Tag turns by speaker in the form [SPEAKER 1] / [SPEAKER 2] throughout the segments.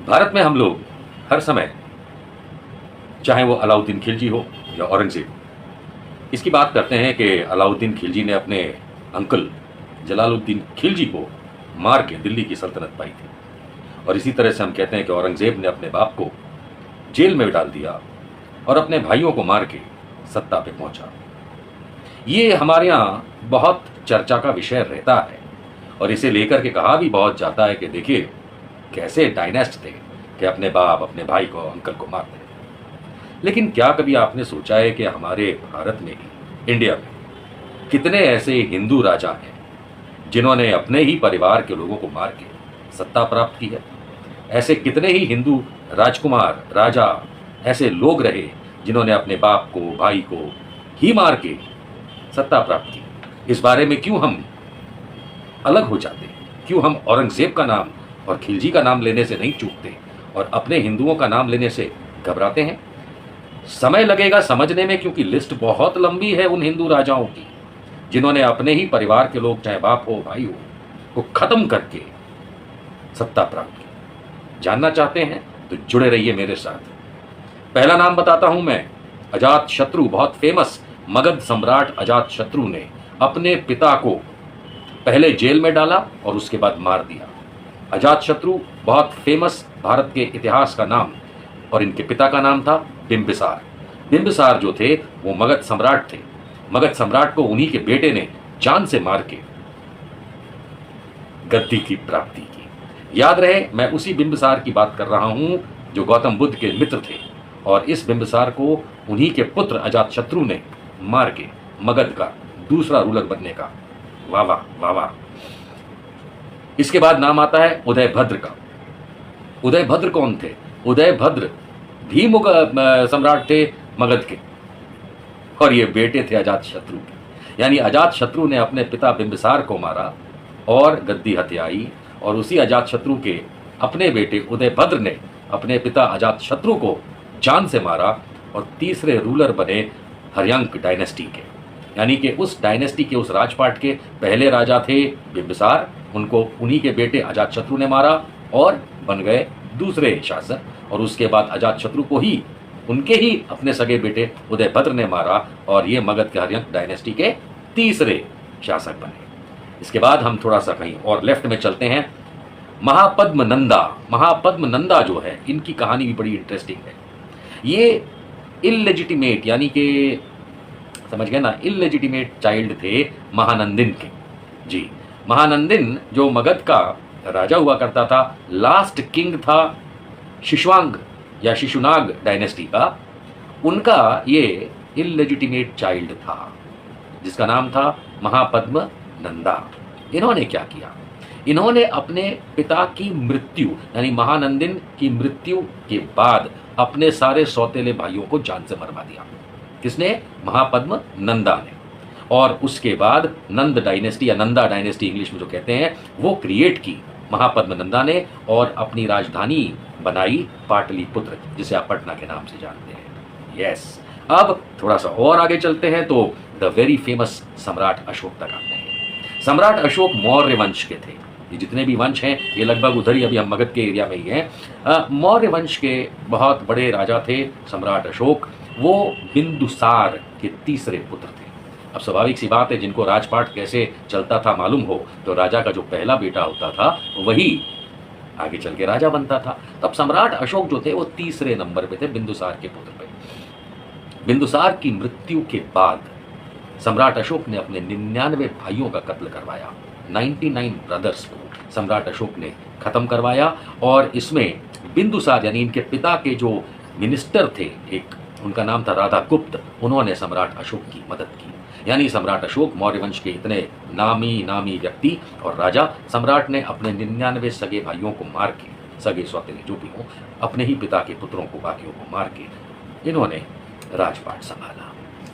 [SPEAKER 1] भारत में हम लोग हर समय, चाहे वो अलाउद्दीन खिलजी हो या औरंगजेब, इसकी बात करते हैं कि अलाउद्दीन खिलजी ने अपने अंकल जलालुद्दीन खिलजी को मार के दिल्ली की सल्तनत पाई थी, और इसी तरह से हम कहते हैं कि औरंगजेब ने अपने बाप को जेल में डाल दिया और अपने भाइयों को मार के सत्ता पे पहुंचा। ये हमारे यहाँ बहुत चर्चा का विषय रहता है और इसे लेकर के कहा भी बहुत जाता है कि देखिए कैसे डायनेस्ट थे कि अपने बाप अपने भाई को, अंकल को मारते। लेकिन क्या कभी आपने सोचा है कि हमारे भारत में ही, इंडिया में, कितने ऐसे हिंदू राजा हैं जिन्होंने अपने ही परिवार के लोगों को मार के सत्ता प्राप्त की है? ऐसे कितने ही हिंदू राजकुमार, राजा, ऐसे लोग रहे जिन्होंने अपने बाप को, भाई को ही मार के सत्ता प्राप्त की? इस बारे में क्यों हम अलग हो जाते हैं? क्यों हम औरंगजेब का नाम और खिलजी का नाम लेने से नहीं चूकते और अपने हिंदुओं का नाम लेने से घबराते हैं? समय लगेगा समझने में, क्योंकि लिस्ट बहुत लंबी है उन हिंदू राजाओं की जिन्होंने अपने ही परिवार के लोग, चाहे बाप हो भाई हो, को खत्म करके सत्ता प्राप्त की। जानना चाहते हैं तो जुड़े रहिए मेरे साथ। पहला नाम बताता हूं मैं, अजात शत्रु। बहुत फेमस मगध सम्राट अजात शत्रु ने अपने पिता को पहले जेल में डाला और उसके बाद मार दिया। अजात शत्रु बहुत फेमस भारत के इतिहास का नाम, और इनके पिता का नाम था बिंबिसार। बिंबिसार जो थे वो मगध सम्राट थे। मगध सम्राट को उन्हीं के बेटे ने जान से मार के गद्दी की प्राप्ति की। याद रहे, मैं उसी बिंबिसार की बात कर रहा हूं जो गौतम बुद्ध के मित्र थे, और इस बिंबिसार को उन्हीं के पुत्र अजात शत्रु ने मार के मगध का दूसरा रूलर बनने का। वाह वाह वाह वाह। इसके बाद नाम आता है उदयभद्र का। उदयभद्र कौन थे? उदयभद्र भी सम्राट थे मगध के, और ये बेटे थे अजात शत्रु के। यानी अजात शत्रु ने अपने पिता बिंबिसार को मारा और गद्दी हत्याई, और उसी अजात शत्रु के अपने बेटे उदयभद्र ने अपने पिता अजात शत्रु को जान से मारा और तीसरे रूलर बने हर्यंक डायनेस्टी के। यानी कि उस डायनेस्टी के, उस राजपाट के पहले राजा थे बिंबिसार, उनको उन्हीं के बेटे अजात शत्रु ने मारा और बन गए दूसरे शासक, और उसके बाद अजात शत्रु को ही उनके ही अपने सगे बेटे उदयभद्र ने मारा, और ये मगध के हर्यंक डायनेस्टी के तीसरे शासक बने। इसके बाद हम थोड़ा सा कहीं और लेफ्ट में चलते हैं। महापद्म नंदा। महापद्म नंदा जो है, इनकी कहानी भी बड़ी इंटरेस्टिंग है। ये इलेजिटिमेट, यानी कि समझ गए ना, इलेजिटिमेट चाइल्ड थे महानंदिन के। जी, महानंदिन जो मगध का राजा हुआ करता था, लास्ट किंग था शिशवांग या शिशुनाग डायनेस्टी का, उनका ये इलेजिटिमेट चाइल्ड था जिसका नाम था महापद्म नंदा। इन्होंने क्या किया? इन्होंने अपने पिता की मृत्यु, यानी महानंदिन की मृत्यु के बाद अपने सारे सौतेले भाइयों को जान से मरवा दिया। किसने? महापद्म नंदा ने। और उसके बाद नंद डायनेस्टी या नंदा डायनेस्टी इंग्लिश में जो कहते हैं, वो क्रिएट की महापद्म नंदा ने, और अपनी राजधानी बनाई पाटलिपुत्र, जिसे आप पटना के नाम से जानते हैं। यस। अब थोड़ा सा और आगे चलते हैं तो द वेरी फेमस सम्राट अशोक तक आते हैं। सम्राट अशोक मौर्य वंश के थे। ये जितने भी वंश हैं ये लगभग उधर ही, अभी हम मगध के एरिया में ही हैं। मौर्य वंश के बहुत बड़े राजा थे सम्राट अशोक। वो बिंदुसार के तीसरे पुत्र थे। अब स्वाभाविक सी बात है, जिनको राजपाट कैसे चलता था मालूम हो, तो राजा का जो पहला बेटा होता था वही आगे चल के राजा बनता था। तब सम्राट अशोक जो थे वो तीसरे नंबर पे थे बिंदुसार के पुत्र पे। बिंदुसार की मृत्यु के बाद सम्राट अशोक ने अपने 99 भाइयों का कत्ल करवाया। 99 ब्रदर्स को सम्राट अशोक ने खत्म करवाया, और इसमें बिंदुसार यानी इनके पिता के जो मिनिस्टर थे, एक उनका नाम था राधागुप्त, उन्होंने सम्राट अशोक की मदद की। यानी सम्राट अशोक, मौर्य वंश के इतने नामी व्यक्ति और राजा, सम्राट ने अपने 99 सगे भाइयों को मार के, सगे सौतेले जो भी हों, अपने ही पिता के पुत्रों को, बाकियों को मार के इन्होंने राजपाट संभाला।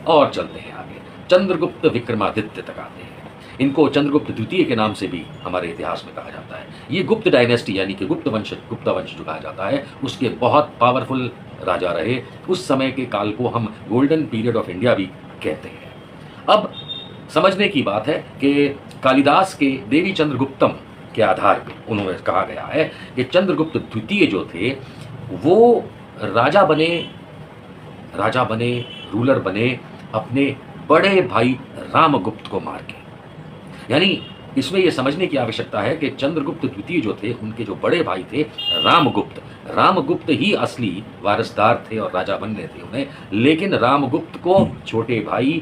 [SPEAKER 1] और चलते हैं आगे, चंद्रगुप्त विक्रमादित्य तक आते हैं। इनको चंद्रगुप्त द्वितीय के नाम से भी हमारे इतिहास में कहा जाता है। ये गुप्त डायनेस्टी यानी कि गुप्ता वंश जो कहा जाता है, उसके बहुत पावरफुल राजा रहे। उस समय के काल को हम गोल्डन पीरियड ऑफ इंडिया भी कहते हैं। अब समझने की बात है कि कालिदास के देवी चंद्रगुप्तम के आधार पे उन्होंने कहा गया है कि चंद्रगुप्त द्वितीय जो थे वो राजा बने राजा बने रूलर बने अपने बड़े भाई रामगुप्त को मार के। यानी इसमें यह समझने की आवश्यकता है कि चंद्रगुप्त द्वितीय जो थे उनके जो बड़े भाई थे रामगुप्त ही असली वारसदार थे और राजा बनने थे उन्हें, लेकिन रामगुप्त को छोटे भाई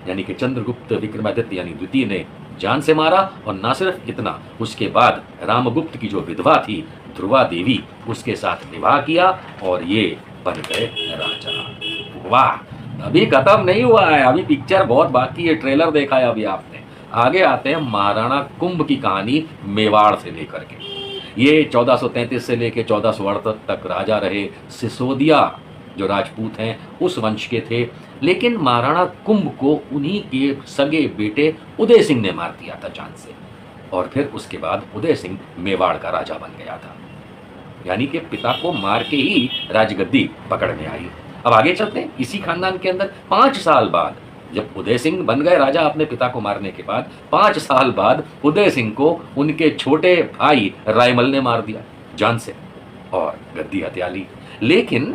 [SPEAKER 1] यानी कि चंद्रगुप्त विक्रमादित्य यानी द्वितीय ने जान से मारा। और न सिर्फ इतना, उसके बाद रामगुप्त की जो विधवा थी ध्रुवा देवी, उसके साथ विवाह किया और ये बन गए राजा। वाह, अभी खत्म नहीं हुआ है, अभी पिक्चर बहुत बाकी है। ट्रेलर देखा है अभी आपने। आगे आते हैं महाराणा कुंभ की कहानी मेवाड़ से लेकर के। ये 1433 से लेकर 1468 तक राजा रहे। सिसोदिया जो राजपूत हैं उस वंश के थे, लेकिन महाराणा कुंभ को उन्हीं के सगे बेटे उदय सिंह ने मार दिया था जान से, और फिर उसके बाद उदय सिंह मेवाड़ का राजा बन गया था। यानी कि पिता को मार के ही राजगद्दी पकड़ में आई। अब आगे चलते हैं। इसी खानदान के अंदर 5 साल बाद जब उदय सिंह बन गए राजा अपने पिता को मारने के बाद, 5 साल बाद उदय सिंह को उनके छोटे भाई रायमल ने मार दिया जान से और गद्दी हत्या ली। लेकिन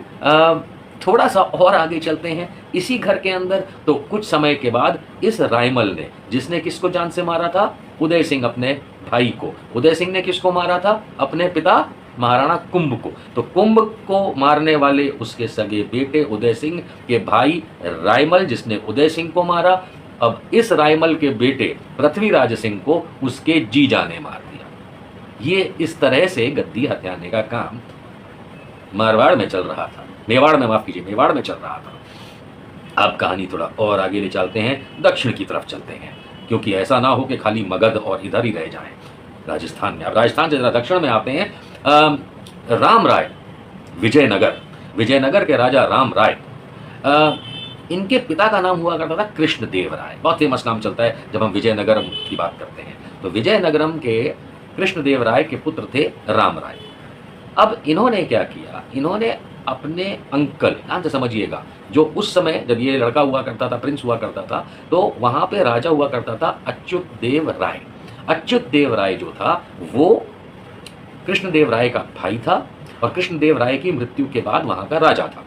[SPEAKER 1] थोड़ा सा और आगे चलते हैं इसी घर के अंदर, तो कुछ समय के बाद इस रायमल ने, जिसने किसको जान से मारा था? उदय सिंह अपने भाई को। उदय सिंह ने किसको मारा था? अपने पिता महाराणा कुंभ को। तो कुंभ को मारने वाले उसके सगे बेटे उदय सिंह के भाई रायमल, जिसने उदय सिंह को मारा, अब इस रायमल के बेटे पृथ्वीराज सिंह को उसके जीजा ने मार दिया। ये इस तरह से गद्दी हत्याने का काम मारवाड़ में चल रहा था, मेवाड़ में, माफ कीजिए, मेवाड़ में चल रहा था। अब कहानी थोड़ा और आगे ले चलते हैं, दक्षिण की तरफ चलते हैं, क्योंकि ऐसा ना हो कि खाली मगध और इधर ही रह जाएं राजस्थान में। अब राजस्थान से जरा दक्षिण में आते हैं। राम राय विजयनगर के राजा राम राय, इनके पिता का नाम हुआ करता था कृष्णदेव राय। बहुत फेमस नाम चलता है जब हम विजयनगरम की बात करते हैं। तो विजयनगरम के कृष्णदेव राय के पुत्र थे राम राय। अब इन्होंने क्या किया? इन्होंने अपने अंकल, ध्यान से समझिएगा, जो उस समय जब ये लड़का हुआ करता था, प्रिंस हुआ करता था, तो वहां पे राजा हुआ करता था अच्युत देव राय। अच्युत देव राय जो था वो कृष्णदेव राय का भाई था और कृष्णदेव राय की मृत्यु के बाद वहां का राजा था।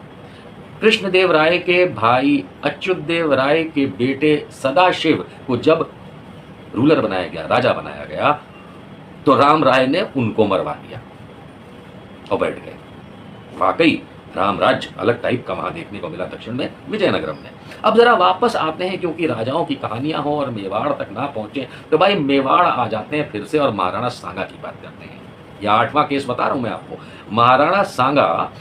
[SPEAKER 1] कृष्णदेव राय के भाई अच्युत देव राय के बेटे सदाशिव को जब रूलर बनाया गया, राजा बनाया गया, तो राम राय ने उनको मरवा दिया और बैठ गए। वाकई राम राज्य अलग टाइप का वहां देखने को मिला दक्षिण में, विजयनगरम में। अब जरा वापस आते हैं, क्योंकि राजाओं की कहानियां हो और मेवाड़ तक ना पहुंचे, तो भाई मेवाड़ आ जाते हैं फिर से और महाराणा सांगा की बात करते हैं। यह 8वां केस बता रहा हूं मैं आपको। महाराणा सांगा,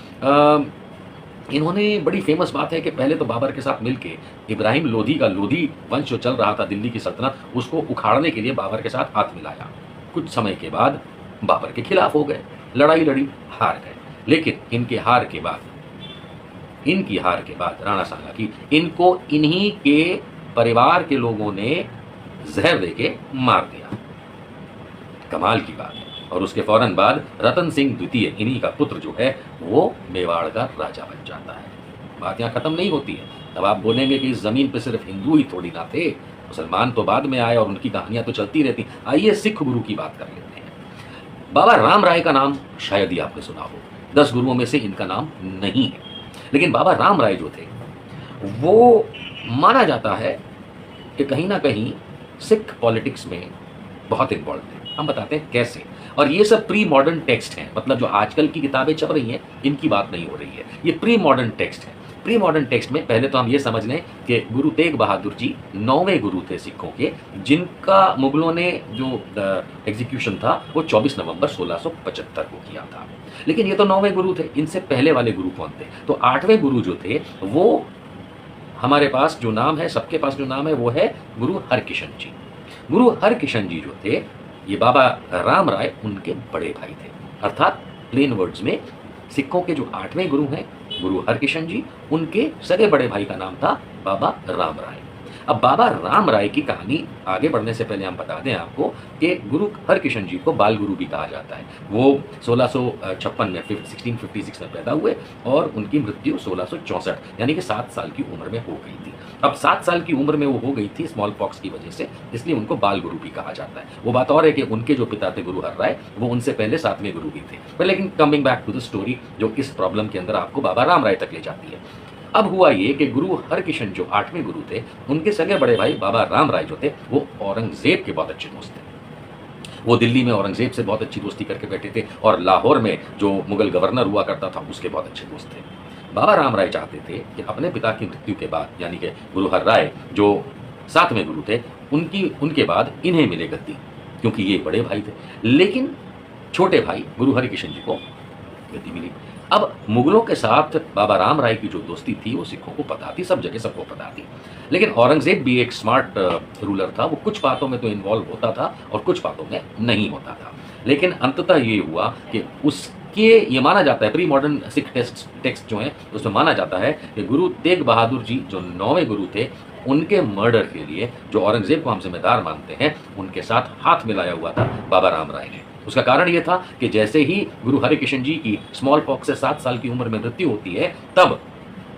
[SPEAKER 1] इन्होंने, बड़ी फेमस बात है कि पहले तो बाबर के साथ मिलके इब्राहिम लोधी का, लोधी वंश जो चल रहा था दिल्ली की सल्तनत, उसको उखाड़ने के लिए बाबर के साथ हाथ मिलाया। कुछ समय के बाद बाबर के खिलाफ हो गए, लड़ाई लड़ी, हार गए। लेकिन इनकी हार के बाद राणा सांगा की, इनको इन्हीं के परिवार के लोगों ने जहर देके मार दिया। कमाल की बात है। और उसके फौरन बाद रतन सिंह द्वितीय, इन्हीं का पुत्र जो है, वो मेवाड़ का राजा बन जाता है। बात यहाँ खत्म नहीं होती है। तब आप बोलेंगे कि इस जमीन पे सिर्फ हिंदू ही थोड़ी ना थे, मुसलमान तो बाद में आए और उनकी कहानियां तो चलती रहती। आइए सिख गुरु की बात कर लेते हैं। बाबा राम राय का नाम शायद ही आपने सुना हो, 10 गुरुओं में से इनका नाम नहीं है। लेकिन बाबा राम राय जो थे, वो माना जाता है कि कहीं ना कहीं सिख पॉलिटिक्स में बहुत इन्वॉल्व थे। हम बताते हैं कैसे। और ये सब प्री मॉडर्न टेक्स्ट हैं, मतलब जो आजकल की किताबें चल रही हैं इनकी बात नहीं हो रही है, ये प्री मॉडर्न टेक्स्ट है। प्री मॉडर्न टेक्स्ट में पहले तो हम ये समझ लें कि गुरु तेग बहादुर जी 9वें गुरु थे सिखों के, जिनका मुगलों ने जो एग्जीक्यूशन था वो 24 नवंबर 1675 को किया था। लेकिन ये तो 9वें गुरु थे, इनसे पहले वाले गुरु कौन थे? तो 8वें गुरु जो थे, वो हमारे पास जो नाम है, सबके पास जो नाम है, वो है गुरु हरकिशन जी। गुरु हरकिशन जी जो थे, ये बाबा राम राय उनके बड़े भाई थे। अर्थात प्लेन वर्ड्स में सिखों के जो 8वें गुरु हैं गुरु हरकिशन जी, उनके सगे बड़े भाई का नाम था बाबा राम राय। अब बाबा राम राय की कहानी आगे बढ़ने से पहले हम बता दें आपको कि गुरु हरकिशन जी को बाल गुरु भी कहा जाता है। वो 1656 में 1656 में पैदा हुए और उनकी मृत्यु 1664 यानी कि 7 साल की उम्र में हो गई थी। अब 7 साल की उम्र में वो हो गई थी स्मॉल पॉक्स की वजह से, इसलिए उनको बाल गुरु भी कहा जाता है। वो बात और है कि उनके जो पिता थे गुरु हर राय, वो उनसे पहले 7वें गुरु भी थे। पर लेकिन coming back to the story जो इस प्रॉब्लम के अंदर आपको बाबा राम राय तक ले जाती है। अब हुआ ये कि गुरु हरकिशन जो 8वें गुरु थे, उनके सगे बड़े भाई बाबा राम राय जो थे, वो औरंगजेब के बहुत अच्छे दोस्त थे। वो दिल्ली में औरंगजेब से बहुत अच्छी दोस्ती करके बैठे थे और लाहौर में जो मुगल गवर्नर हुआ करता था उसके बहुत अच्छे दोस्त थे। बाबा राम राय चाहते थे कि अपने पिता की मृत्यु के बाद, यानी कि गुरु हर राय जो 7वें गुरु थे, उनके बाद इन्हें मिले गद्दी, क्योंकि ये बड़े भाई थे। लेकिन छोटे भाई गुरु हरिकिशन जी को गद्दी मिली। अब मुगलों के साथ बाबा राम राय की जो दोस्ती थी वो सिखों को पता थी, सब जगह सबको पता थी। लेकिन औरंगजेब भी एक स्मार्ट रूलर था। वो कुछ बातों में तो इन्वॉल्व होता था और कुछ बातों में नहीं होता था। लेकिन अंततः ये हुआ कि उसके ये माना जाता है, प्री मॉडर्न सिख टेक्स्ट जो है उसमें माना जाता है कि गुरु तेग बहादुर जी जो 9वें गुरु थे, उनके मर्डर के लिए जो औरंगजेब को हम जिम्मेदार मानते हैं, उनके साथ हाथ मिलाया हुआ था बाबा राम राय ने। उसका कारण यह था कि जैसे ही गुरु हरिकिशन जी की स्मॉल पॉक्स से 7 साल की उम्र में मृत्यु होती है, तब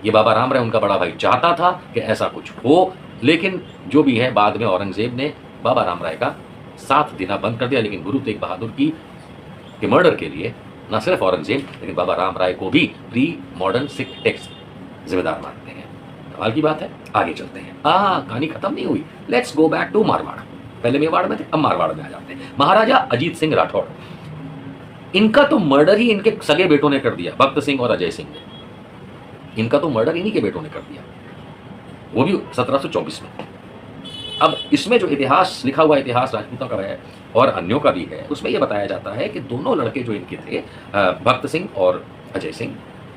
[SPEAKER 1] ये बाबा राम राय उनका बड़ा भाई चाहता था कि ऐसा कुछ हो। लेकिन जो भी है, बाद में औरंगजेब ने बाबा राम राय का साथ देना बंद कर दिया। लेकिन गुरु तेग बहादुर के मर्डर के लिए न सिर्फ औरंगजेब लेकिन बाबा राम राय को भी प्री मॉडर्न सिख टेक्स्ट जिम्मेदार मानते हैं। कमाल की बात है। आगे चलते हैं। कहानी खत्म नहीं हुई। Let's go back to Marwar. पहले मेवाड़ में थे, अब मारवाड़ में आ जाते हैं। महाराजा अजीत सिंह राठौड़, इनका तो मर्डर ही इनके सगे बेटों ने कर दिया, भक्त सिंह और अजय सिंह ने। इनका तो मर्डर इन्हीं के बेटों ने कर दिया, वो भी 1724 में। अब इसमें जो इतिहास लिखा हुआ, इतिहास राजपूतों का है और अन्यों का भी है, उसमें यह बताया जाता है कि दोनों लड़के जो इनके थे, भक्त सिंह और अजय सिंह,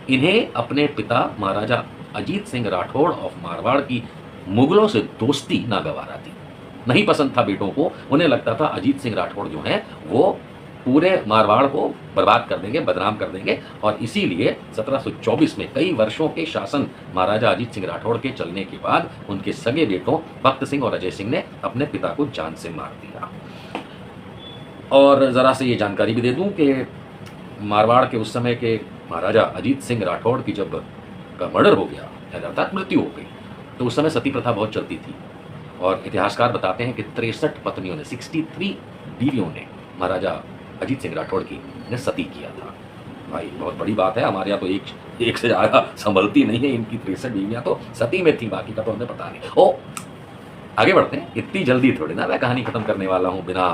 [SPEAKER 1] इन्हें अपने पिता महाराजा अजीत सिंह राठौड़ ऑफ मारवाड़ की मुगलों से दोस्ती नागवारा थी। नहीं पसंद था बेटों को। उन्हें लगता था अजीत सिंह राठौड़ जो हैं वो पूरे मारवाड़ को बर्बाद कर देंगे, बदनाम कर देंगे। और इसीलिए 1724 में कई वर्षों के शासन महाराजा अजीत सिंह राठौड़ के चलने के बाद उनके सगे बेटों भक्त सिंह और अजय सिंह ने अपने पिता को जान से मार दिया। और ज़रा से ये जानकारी भी दे दूं कि मारवाड़ के उस समय के महाराजा अजीत सिंह राठौड़ की जब का मर्डर हो गया, अर्थात मृत्यु हो गई, तो उस समय सती प्रथा बहुत चलती थी। और इतिहासकार बताते हैं कि 63 पत्नियों ने, 63 बीवियों ने महाराजा अजीत सिंह राठौड़ की ने सती किया था। भाई बहुत बड़ी बात है। हमारे यहाँ तो एक से ज़्यादा संभलती नहीं है। इनकी 63 बीवियाँ तो सती में थी, बाकी का तो हमें पता नहीं। ओ आगे बढ़ते हैं। इतनी जल्दी थोड़ी ना मैं कहानी खत्म करने वाला हूँ बिना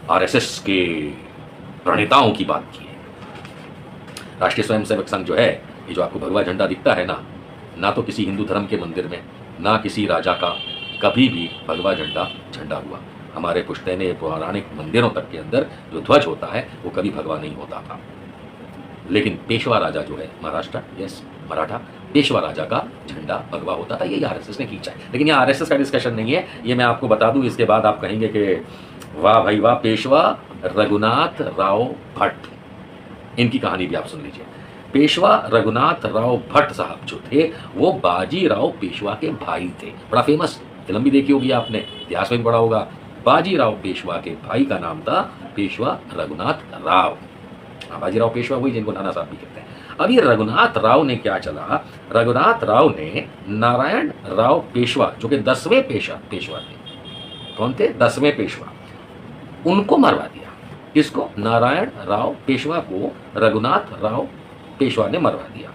[SPEAKER 1] आरएसएस के प्रणेताओं की बात किए। राष्ट्रीय स्वयंसेवक संघ जो है, ये जो आपको भगवा झंडा दिखता है ना तो किसी हिंदू धर्म के मंदिर में, ना किसी राजा का कभी भी भगवा झंडा हुआ। हमारे पुश्तैनी पौराणिक मंदिरों तक के अंदर जो ध्वज होता है वो कभी भगवा नहीं होता था। लेकिन पेशवा राजा जो है महाराष्ट्र, मराठा पेशवा राजा का झंडा भगवा होता था। यही आरएसएस ने खींचा है। लेकिन ये आरएसएस का डिस्कशन नहीं है, ये मैं आपको बता दूं। इसके बाद आप कहेंगे कि वाह भाई वाह, पेशवा रघुनाथ राव भट्ट, इनकी कहानी भी आप सुन लीजिए। पेशवा रघुनाथ राव भट्ट साहब जो थे वो बाजीराव पेशवा के भाई थे। बड़ा फेमस फिल्म भी देखी होगी आपने, इतिहास में भी पढ़ा होगा। बाजीराव पेशवा के भाई का नाम था पेशवा रघुनाथ राव। बाजीराव पेशवा वही जिनको नाना साहब भी कहते हैं। अब ये रघुनाथ राव ने क्या चला, रघुनाथ राव ने नारायण राव पेशवा जो कि 10वें पेशवा थे। कौन थे? 10वें पेशवा। उनको मरवा दिया। किसको? नारायण राव पेशवा को रघुनाथ राव पेशवा ने मरवा दिया।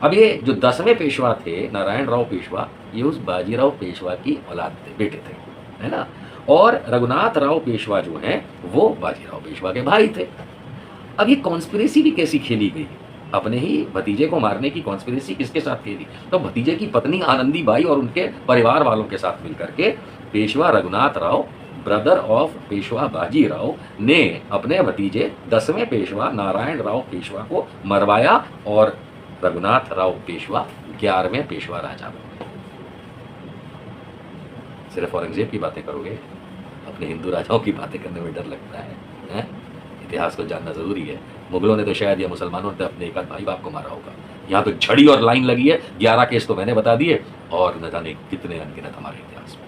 [SPEAKER 1] अब ये जो 10वें पेशवा थे नारायण राव पेशवा, ये उस बाजीराव पेशवा की औलाद थे, बेटे थे, है ना। और रघुनाथ राव पेशवा जो हैं वो बाजीराव पेशवा के भाई थे। अब ये कॉन्स्पिरेसी भी कैसी खेली गई, अपने ही भतीजे को मारने की कॉन्स्पिरेसी किसके साथ खेली? तो भतीजे की पत्नी आनंदी बाई और उनके परिवार वालों के साथ मिलकर के पेशवा रघुनाथ राव, ब्रदर ऑफ पेशवा बाजीराव, ने अपने भतीजे 10वें पेशवा नारायण राव पेशवा को मरवाया और रघुनाथ राव पेशवा 11वें पेशवा राजा बने। सिर्फ औरंगजेब की बातें करोगे, अपने हिंदू राजाओं की बातें करने में डर लगता है? इतिहास को जानना जरूरी है। मुगलों ने तो शायद या मुसलमानों ने अपने एक आध भाई बाप को मारा होगा। यहाँ तो झड़ी और लाइन लगी है। 11 केस तो मैंने बता दिए, और न जाने कितने अनगिनत हमारे इतिहास में।